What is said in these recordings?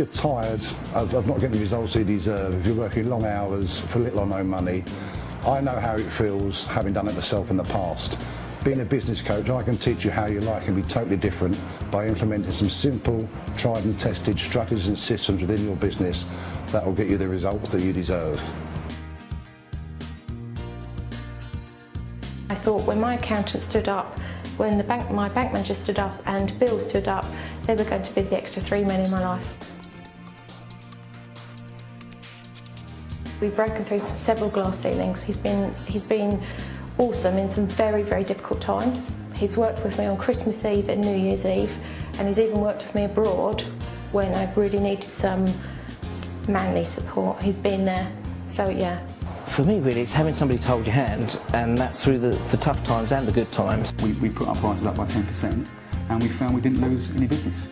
you're tired of not getting the results you deserve, if you're working long hours for little or no money, I know how it feels, having done it myself in the past. Being a business coach, I can teach you how your life can be totally different by implementing some simple, tried and tested strategies and systems within your business that will get you the results that you deserve. I thought when my accountant stood up, when my bank manager stood up and Bill stood up, they were going to be the extra 3 men in my life. We've broken through several glass ceilings. He's been awesome in some very, very difficult times. He's worked with me on Christmas Eve and New Year's Eve, and he's even worked with me abroad when I've really needed some manly support. He's been there, so yeah. For me, really, it's having somebody to hold your hand, and that's through the tough times and the good times. We put our prices up by 10%, and we found we didn't lose any business.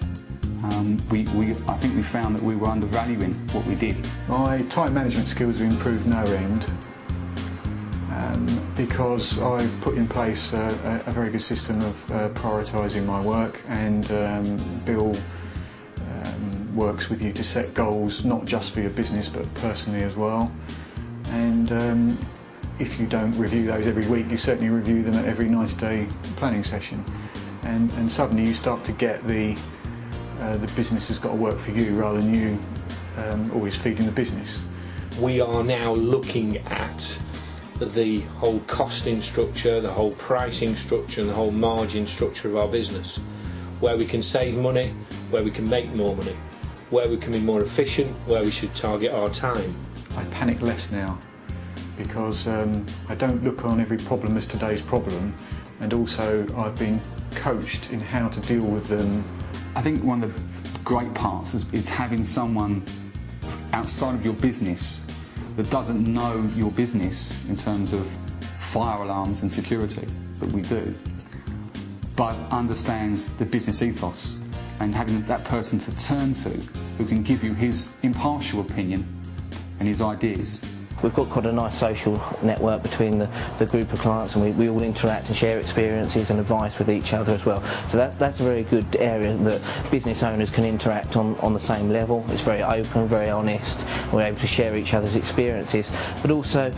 I think we found that we were undervaluing what we did. My time management skills have improved no end because I've put in place a very good system of prioritising my work, and Bill works with you to set goals not just for your business but personally as well. And if you don't review those every week, you certainly review them at every 90-day planning session. And suddenly you start to get the business has got to work for you rather than you always feeding the business. We are now looking at the whole costing structure, the whole pricing structure and the whole margin structure of our business, where we can save money, where we can make more money, where we can be more efficient, where we should target our time. I panic less now because I don't look on every problem as today's problem, and also I've been coached in how to deal with them. I think one of the great parts is having someone outside of your business that doesn't know your business in terms of fire alarms and security that we do, but understands the business ethos, and having that person to turn to who can give you his impartial opinion and his ideas. We've got quite a nice social network between the group of clients, and we all interact and share experiences and advice with each other as well. So that's a very good area that business owners can interact on the same level. It's very open, very honest. We're able to share each other's experiences, but also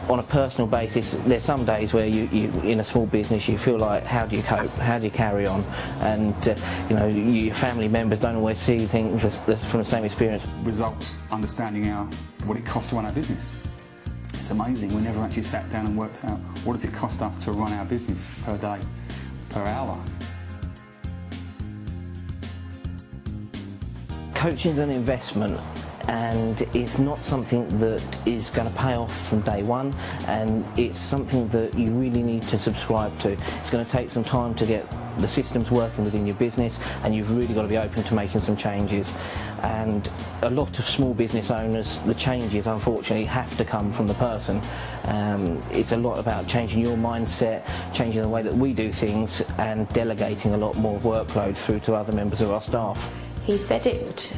on a personal basis, there's some days where you in a small business you feel like, how do you cope, how do you carry on, and you know, your family members don't always see things that's from the same experience. Results, understanding what it costs to run our business. It's amazing. We never actually sat down and worked out what does it cost us to run our business per day, per hour. Coaching is an investment, and it's not something that is going to pay off from day one, and it's something that you really need to subscribe to. It's going to take some time to get the systems working within your business, and you've really got to be open to making some changes. And a lot of small business owners, the changes unfortunately have to come from the person. It's a lot about changing your mindset, changing the way that we do things, and delegating a lot more workload through to other members of our staff. He said it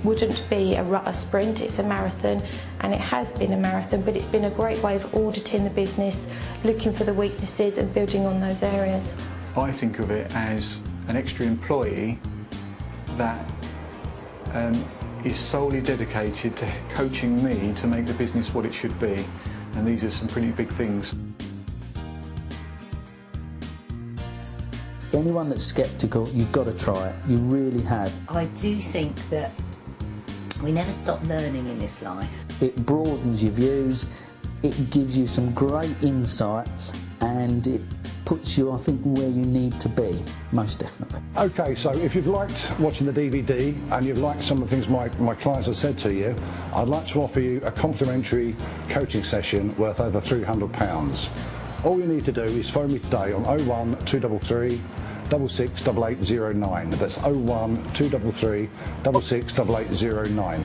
wouldn't be a sprint, it's a marathon, and it has been a marathon, but it's been a great way of auditing the business, looking for the weaknesses and building on those areas. I think of it as an extra employee that is solely dedicated to coaching me to make the business what it should be, and these are some pretty big things. Anyone that's sceptical, you've got to try it. You really have. I do think that we never stop learning in this life. It broadens your views, it gives you some great insight, and it puts you, I think, where you need to be, most definitely. Okay, so if you've liked watching the DVD and you've liked some of the things my clients have said to you, I'd like to offer you a complimentary coaching session worth over £300. All you need to do is phone me today on 01 233 668809. That's 01 233 668809.